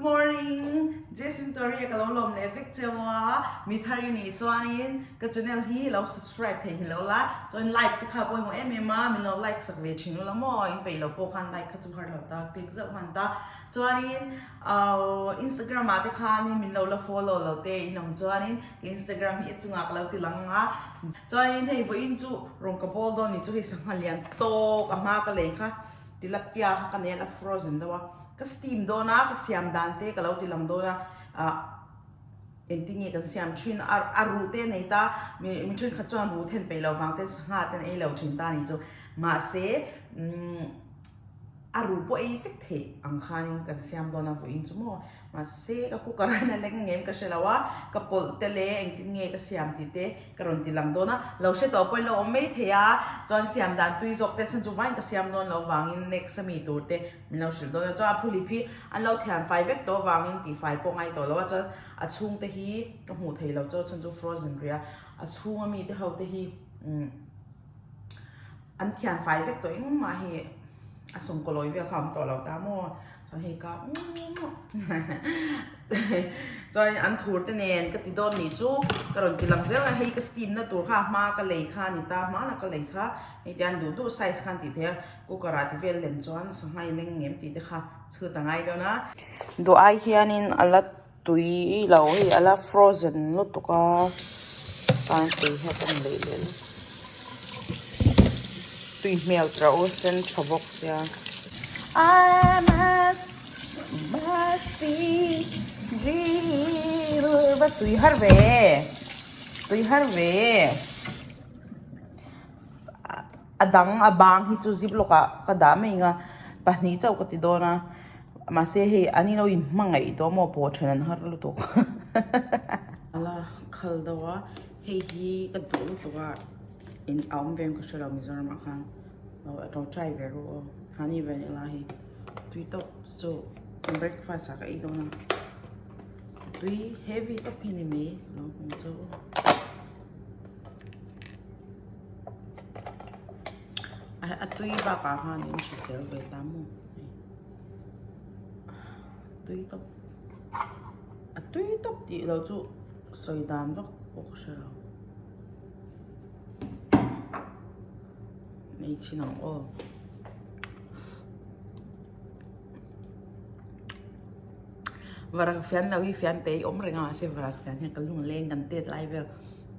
morning Jess and Tory ka lo lom le vek chewa mi thari ni chuanin ka channel hi lo subscribe thei hi lo la chuan like ka kha poi mo em ma mi lo like sak ve thinu la mo in pe lo po khan like ka chu har lo ta click zo han ta chuanin Instagram ma te kha ni min lo la follow lo te inong chuanin Instagram hi chunga ka lo ti langa chuanin hei vo in chu rong ka bol do ni chu hi sang halian to ka ma ka le kha tilapia ka ne la frozen dawa ka steam do na ka siam dante ka lo ti lang do na entingi kan siam thin aru te nei ta mi thin kha chuan ru then pe lo wang te Sangha ten ei lo thin ta ni chu ma se aru po ei vek the ang khain kan siam do na vo in chu mo ma se ka ku ka na leng ngem ka shelawa ka pol te le entingi ka siam ti te ka ron ti lang do na lo she to poi lo mei the ya chuan siam dan tui jok te chan chu vain ka siam don lo wang in next mi tur te mi lo shil do na cha phuli phi an lo thian fai vek to wang in ti fai po ngai to lo cha a chung te hi ka mu thei lo cho chan chu frozen ria a chung mi te ho te hi an thian fai vek to eng ma hi a som ko loi ve kham to lo ta mo cho he ka cho an thur te nen ka ti don ni chu ka ron ti lang zel hei ka steam na tur kha ma ka lei kha ni ta ma na ka lei kha hei tian du size khan ti the ko ka ra ti vel len chuan so mai leng ngem ti te kha chu ta ngai do na do ai hianin ala tui lo hi ala frozen no to ka kan ti ha kan lei le tui mel tra o sen chabok ya I must be real but tui har ve adang abang hi chu zip loka ka da me nga pahni chau ka ti do na ma se he ani no in mangai to mo po thanan har lu to ala khal dawa he hi ka do lu to ga in aum vem ka shara Mizoram khan no try ve ro honey vanilla hi tui to so breakfast ka i do na tui heavy to pini me no so a tui ba ka han in chi sel ve ta mo tui to ti lo chu soi dam do ko shara nei chinang o varak fian nawi fian te om renga se varak fian he kalung leng kan te lai vel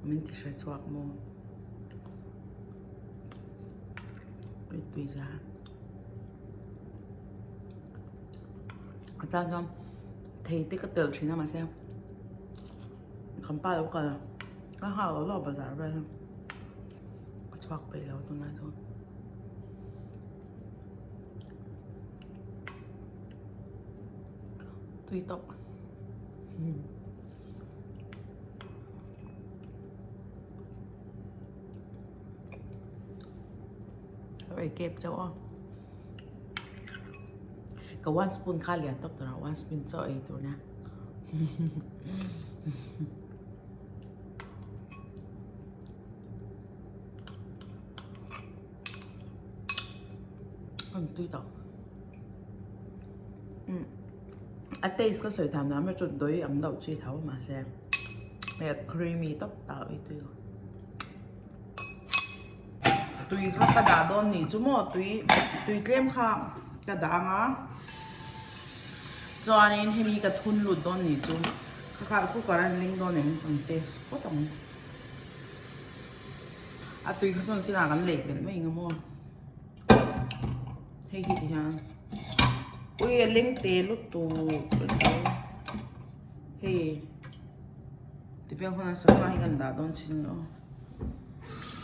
min ti shre chuak mo tui za cha jom thei te ka tel thina ma se kham pa lo ka ha lo bazar ba chuak pe lo tu na tu tui to rồi kẹp cho cả 1 spoon kha liền tóc rồi 1 spoon cho ấy thôi nè tui to a taste có sợi thảm lắm mà chuẩn đối ấm đậu truy thấu mà xem này creamy tóc tạo ý tui tui khá cả đá đôn nỉ chú mò tui kem khá cả đá ngá cho nên hay mi cả thun lụt đôn nỉ chú khá cũng có anh linh đôn này còn taste có tổng à tui khá xong cái nào gắn lệ bên mấy người mua hay gì hả ui linh tê lúc tù hey thì bây giờ sao mà hiện đã đón xin nữa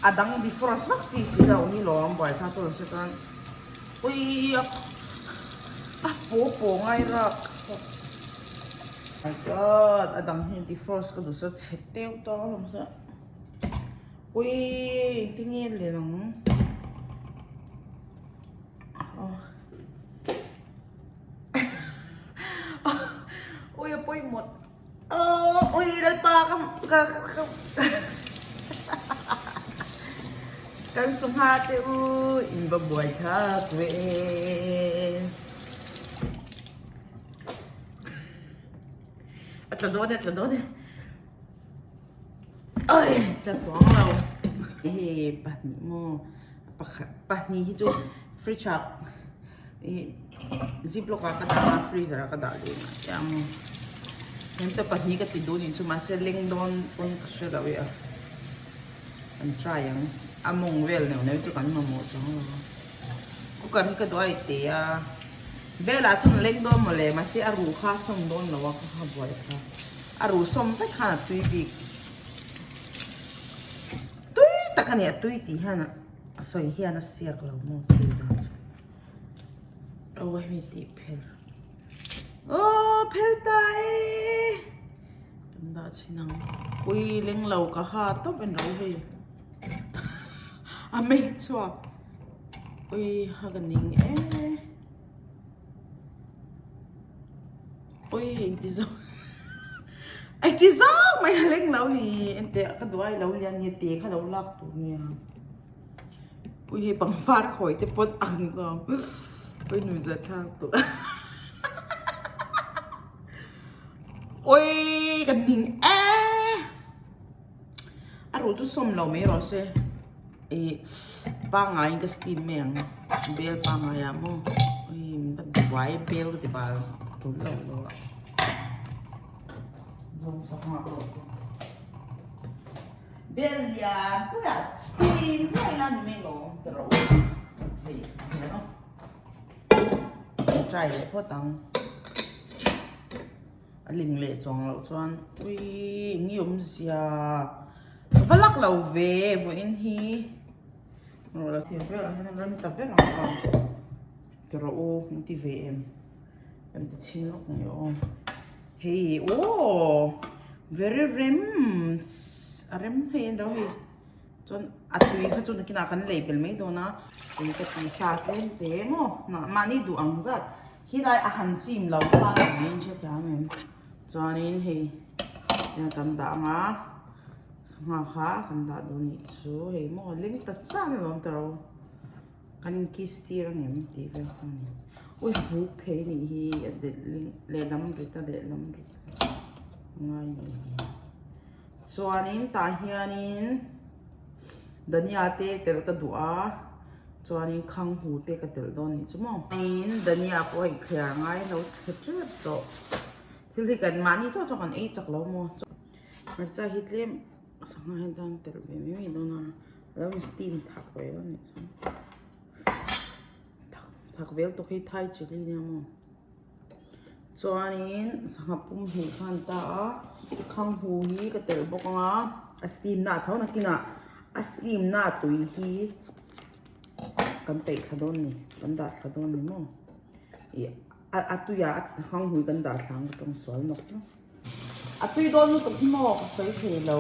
à đang đi phơi sắc gì xí đâu ni lo ông bảo他做的是干ui à bố ngay ra my god à đang hiện đi phơi cái đồ sao chết tiêu to làm sao ui tiếng nghe liền không ui ôi một ui dal pa kan sumhate ui iba buhay ka tuwin At la doon. Ay, la chuang lo. Pahni mo. Pahni hi chu fridge up. Ziploc ka ta freezer ka dali. Ya mo. Ento pahni ka ti doon chu maseling doon pun ka siya daw ya. An trying among well ne chu kan mo mo chu. Ku kan ka do ai te ya. Bela chung leng doon mo le masi aru kha som doon lo wa ka boy ka. Aru som ta kha tui bi. Ta kan ya tui ti hana. Soi hiana siak lo mo ti da. Oh, mi ti pel. Oh, pel tai. Tanda sinang. Ui, leng lau ka ha to ben ro he. Amei chua. Ui, haganing Ui, ai ti zo mai leng lau ni ente ka duai lau lian ni te kha lau lak tu ni. Ui, he pang par khoi te pot ang lo. Ui, nuôi ra thang tụ. Ui, gần hình Aru tu som lau mấy rồi xe. Ba ngày cái steam mèng. Bel ba ngày à mo. Ui, bắt quái bel cái bà. Trốn lau lau ạ. Dòng sắc ngọt rồi. Bel ya, bữa steam. Này là mình lo. Trốn. Thì, thấy không? Trai lại phốt tăng linh lệ chong lẩu chuan ui nghiom zia valak lẩu về vô in hi rồi là thiệt vậy anh em tập biết làm sao cái rau ti về em ti chín lúc nhiều hey oh very rem hay đâu hay chuan atui kha chuan kina kan label mai do na cái ti sa tlen te mo na mani du ang za hi dai a han chim lo kha min che thia mem chuan in he ya kan da nga sanga kha kan da do ni chu he mo ling ta chan lo tro kan ki stir ngem ti ve khan ui buk the ni hi de ling le lam ri ta de lam ri ngai ni chuan in ta hianin dania te tel ka dua chuanin khang hu te ka tel don ni chumo in dania po ai khia ngai lo chhe to thil kan mani cho kan ei chak lo mo marcha hitlem sanga hen dan tel be mi dona lo steam thak we ni thak vel to khi thai chili ni mo chuanin sanga pum hi khan ta khang hu hi ka tel bok nga steam na thau na kina steam na tui hi kan tei thadon ni kan da thadon ni mo atuya hang hui kan da thang tong sol nok no atui don no to mo ka sai the lo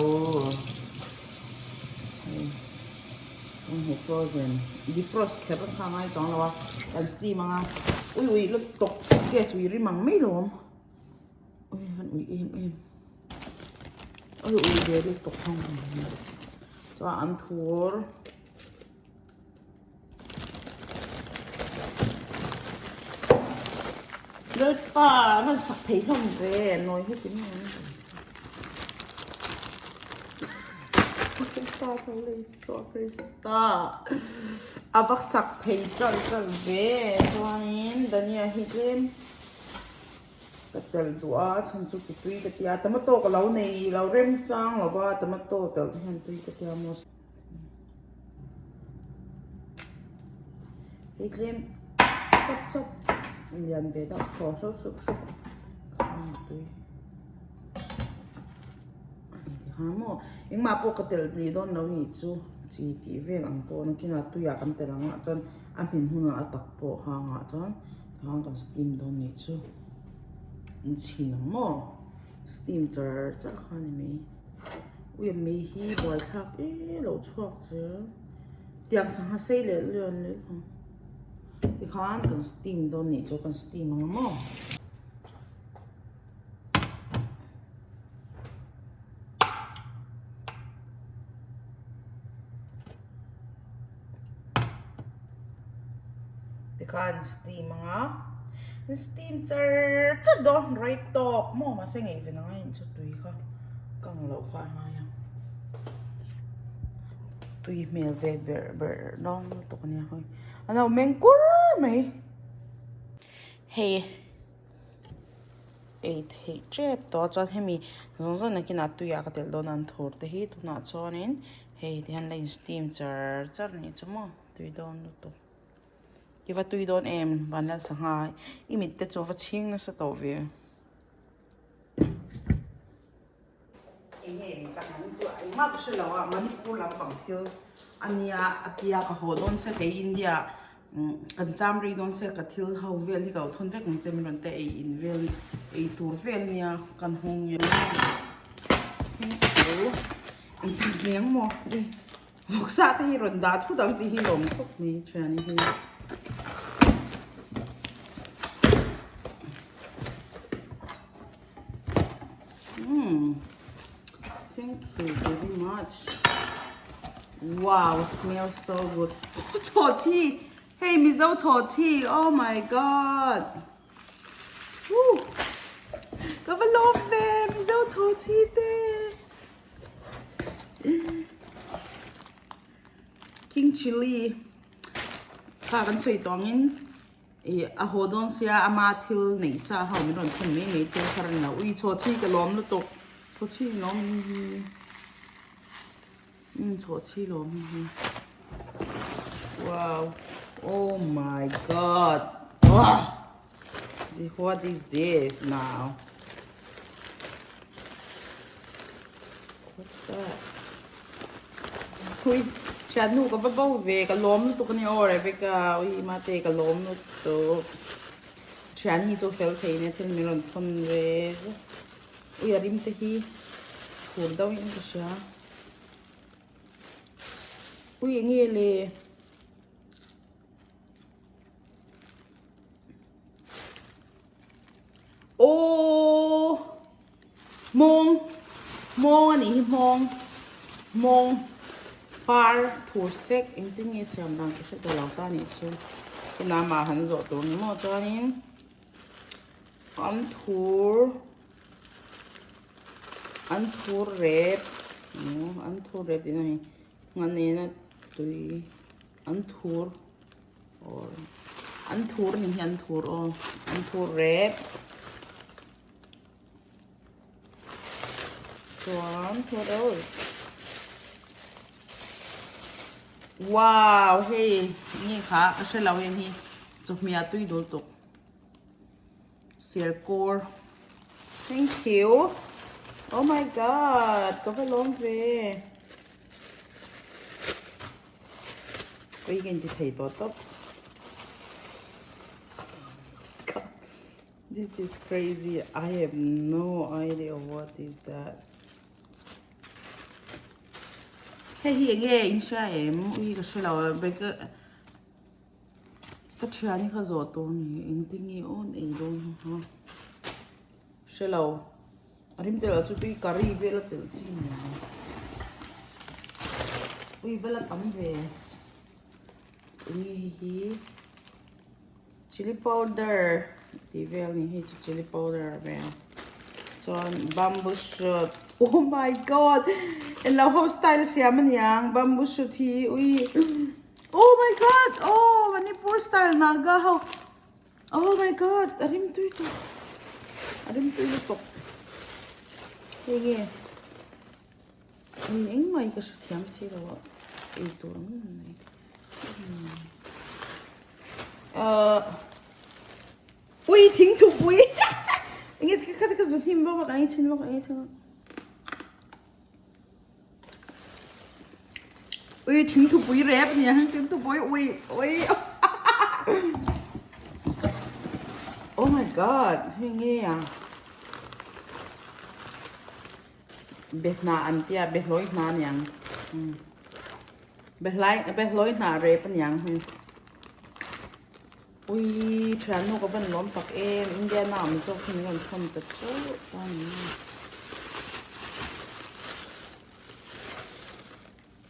frozen defrost ke ba thang ai tong lawa kan steam nga ui lu tok gas wi ri mang mai lom ui han ui em ui de lu tok thang cho ăn thua lớp pa nó sặc thấy không về nói hết tiếng này ta không lấy số Krista bác sặc thấy trơn về cho anh Dania hết lên cái tel đũa chân chút cái túi cái tia tomato cái lâu này lâu rem trang lâu ba tomato tel hen túi cái tia mos hết lên chop liền về đọc sổ sốt không túi hả mo nhưng mà bộ cái tel này đó lâu nhỉ chú chỉ tí về làm bộ nó kia là túi à cầm tel lăng chân ăn bình hun là tập bộ hàng à chân hàng còn steam đó nhỉ chú chỉ nó steam giờ chắc khăn này ui mấy hi boy khác lẩu chuột chứ tiếng sang hát xây lên luôn thì khó ăn cần steam đâu nhỉ cho cần steam mà mò thì khó ăn steam mà steam char chắc đó right top mò mà sẽ nghĩ về nó anh cho tùy không cần lâu khoan hoa nha tùy mèo về bể đó tụi con nhà thôi anh nào men cú mày hey hey chép đó cho thêm mi giống này kia nát tùy à cái tel đó năn thổi thì hết tụi nát cho nên hey thì anh lên steam char char này cho mò tùy đó tụi cái vật tùy đó em bạn lên Sangha imit te cho vật chiang nó sẽ tàu về em ta hắn cho anh mà cái là à mà đi cô làm bằng theo anh ya atia cái hồ đôn sẽ cái India cần chăm ri đôn sẽ cái thiếu hậu về thì cầu thôn về cũng chăm lần te in về tour về nha cần hong ya anh thằng nhang mo đi học sa thì rồi đã thu đăng thì hiểu một chút này chuyện này Thank you very much. Wow, smells so good. Tory, hey, Mizo Tory. Oh my God. Woo. Có phải lốp về Mizo Tory thế. King chili. Cả cái sợi dawng in. À hồ đôn xia ama thil này sa hậu mình còn thằng mấy thil khăn nào ui Tory cái lom nó tục. Tory lom. Tory lom. Wow. Oh my God. Wow. What is this now? What's that? Ui, chán nu có bao bao về cái lom tụi con nhỏ rồi về cái ui mà tê cái lom nó tụi chán hi cho phèo thấy nè thì mình còn phân về ui ở đây thì phun đâu những cái sao ui nghe lệ ô mong anh ấy mong parcel em tính nghe xem đang cái sự đồ lão ta này xưa cái nào mà hắn rõ tốn mà cho nên ăn thua rep thì này ngan này là tùy ăn thua này ăn thua rep one what else wow hey nghe khá sẽ lâu em hi chụp mía tùy đồ tục circle thank you oh my God có phải lom về ui cái gì thấy to top this is crazy I have no idea what is that hey hiện nghe Insta em ui cái sự là về cái chuyện này khá rõ to này em tính nghe ôn ấy luôn ha sự là anh em là chụp cái curry về là tự nhiên ui về là tắm về ui chili powder thì về này hay chili powder về so bamboo shoot oh my God and là how style siya man yang bamboo shoot hi ui oh my God oh Manipur style naga how oh my God arim tu ito hey nghe anh mày cái sự thiam xí đâu ạ ito này ui thính thục ui anh ấy cái dùng him bao anh ấy xin lỗi ui thính thục ui rap nha thính thục ui oh my God hey nghe à bet na antia bet lối na nhang bet lối na rap nhang ui chán nó có vấn lóm bạc em India nào mình cho khi còn không tập số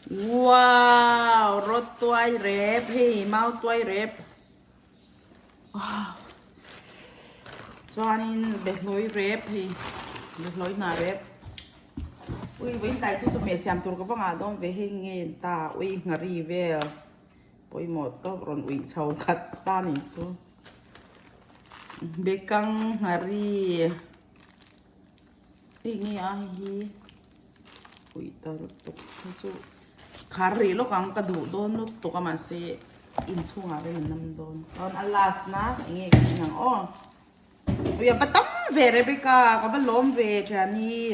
wow rốt toai rep hey mau toai rep wow chuanin behloi rep hi behloi na rep ui với tay tu mẹ xem tôi có bao ngà đông về hình nghe ta ui ngari về bôi một tóc rồi ui chầu khát ta này chú bé căng ngari ui nghe ai hi ui ta lúc chú khari lúc căng cái đủ đôn lúc tụi cái mà sẽ in xuống à bên nằm đôn còn alas na nghe cái nhang ô ui bắt tắm về rồi bé cả có bắt lom về cho anh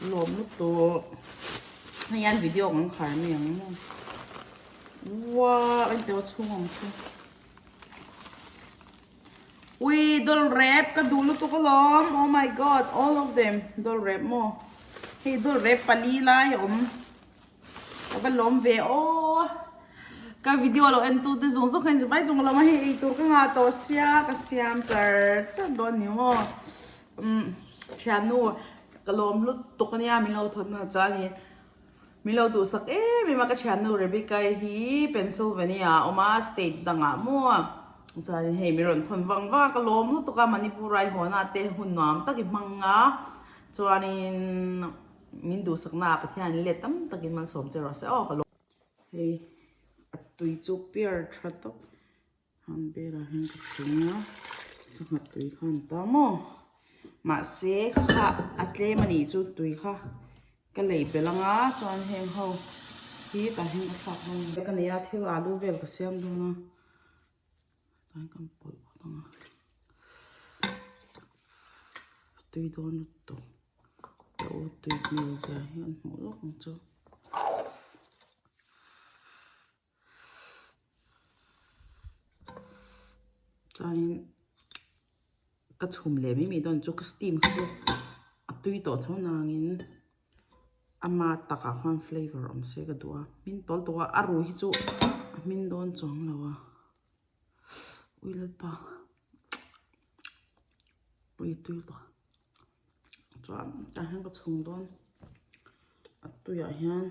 lom lúc tụi hay ăn video con khải miệng wow anh tiêu chung không chứ ui doll wrap cái đủ lúc tụi có lom oh my god all of them doll wrap mo hey doll wrap pali lại cái bắt lom về oh cái video lo anh tụi dùng giúp anh chụp bài dùng lo mà hey tụi cái ngà to xia cái xiam chở chắc đón nhiều ho channel cái lom lúc tụi cái nhà mình lâu thôi nó cho đi mình lâu tụi sắc mình mà cái channel rồi bị cái hi Pennsylvania Oma State đang ngã mua cho đi hey mình rồi thuần vang vang cái lom lúc tụi cái Manipur ai hoa na te hun nam ta cái mang ngã cho nên mình tụi sắc na bắt hiện lệ tâm ta cái mình sống chơi rồi sẽ cái lom hey tụi chụp beer chặt tóc ham beer là hình cái chuyện á sắc mặt tụi con ta mo mà sẽ khá atle mani chu tui kha cái lấy belanga chọn heng ho hi ta heng ka sak mon cái này thil alu vel ka siam do na ta kam poi tanga tui don to tui ni za hian mo lo kong chu chain cái chùm lệ mi don chu cái steam chu tui to thau nangin ama taka khan flavor om se ka dua min tol to aru hi chu min don chong lawa uilat pa ui tui to chuan ta hang ka chung don tui a hian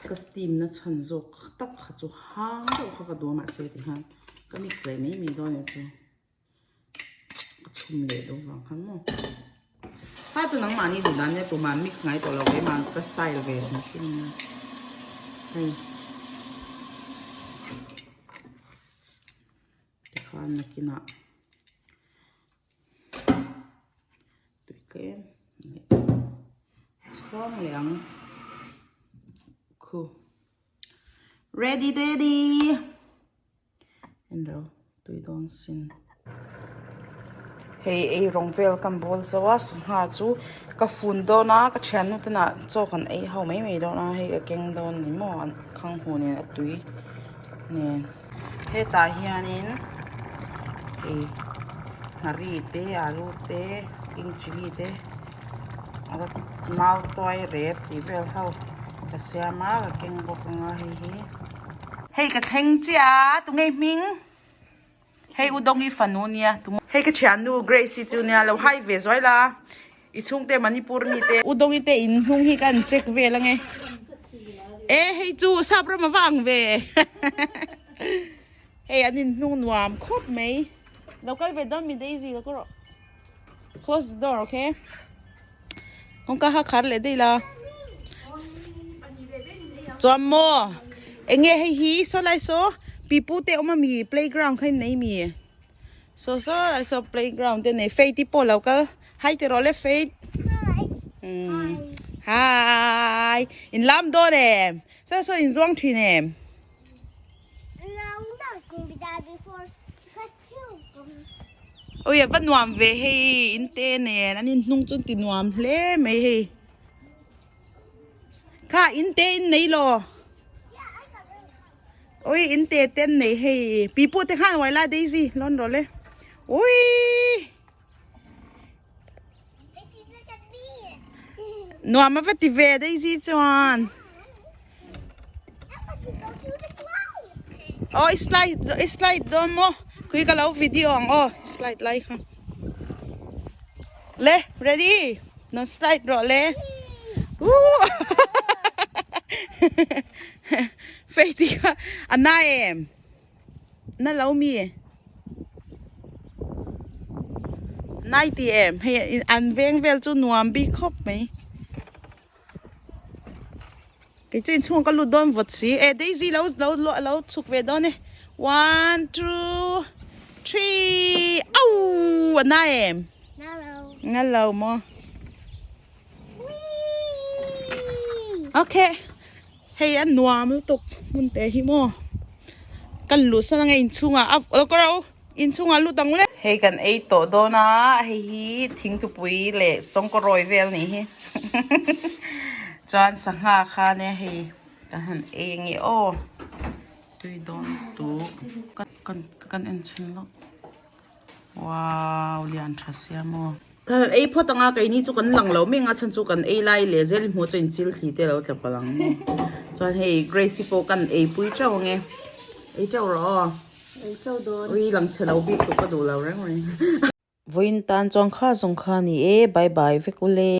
cái steam na chan zok tak kha chu hang do kha ka dua ma se ti han cái mix lại mi don chu chum lệ đâu vào khăn mo hai tụi nắng mà đi tụi đàn nhé tụi mà mix ngay tụiเราcái mà cái style về một cái hay cái khăn này kia nè tụi cái xoong lẹng cool ready and đâu tụi don xin hey ei rong vel kan bol zawa Sangha chu ka fun do na ka chanu te na cho kan ei ho mai do na hey keng don ni mo an khang hu ne atui ne he ta hianin hey hari te alu te king chili te aro mau toy rep ti vel ho ka siama ka keng bok nga hey ka theng chia tu ngei ming hey udong i fanunia hey cái channel Gracie chu nia lo hai ve zoi la I chung te Manipur ni te udong I te in hung hi kan check ve la nge hey chu sabra ma wang ve hey anin nung nuam khop mai local ve dom mi daisy ko ro close the door okay kong ka ha khar le dei la chom mo enge hey hi so lai so pipu te oma mi playground khain nei mi so I saw playground then fate tipo local hi te role fate hi in lam do dem so in zong thi nem ôi ya ban nuam ve he in te ne an in nung chun ti nuam hle me he kha in te in nei lo ôi in te ten nei he pipu te khan wai la daisy lon role ui no mà phải về đây gì chuan oh slide đó mo kui ka lau video ang oh slide like ha le ready no slide ro le phải đi anh em nó lau mi 90 em hay ăn veng vel chu nuam bi khop mai cái trên chuông có lụt đom vật xí ê Daisy lâu chụp về đó nè 1 2 3 au anh em nghe lâu mà ok hay anh nuam lúc tục muốn té hi moกันลุสนั่งอินชุงอ่ะแล้วก็เราอินชุงอ่ะลุตังเลยเฮ้ยกันไอโตโดนะเฮ้ยทิ้งทุปุยเละจงก็รอยเวลนี่จานสังหาคาเนี่ยเฮ้ยกันหันเองไงโอ้ตุยโดนตุกันเอ็นชินลูกว้าวเลียนชัสยามอกันไอพอตั้งอาไก่นี่จุกันหลังเราไม่งั้นฉันจุกันไอไล่เลยเจลิหัวจนจิลทีเดียวเราจะพลังจานเฮ้ยเกรซี่โปกันไอปุยเจ้าไงไอ้เจ้ารอไอ้เจ้าโดนวิ่งหลังเชลาบิกก็ดูเราแรงเลยวินตันจองข้าสงข้านี่บายบายเฟกุเล่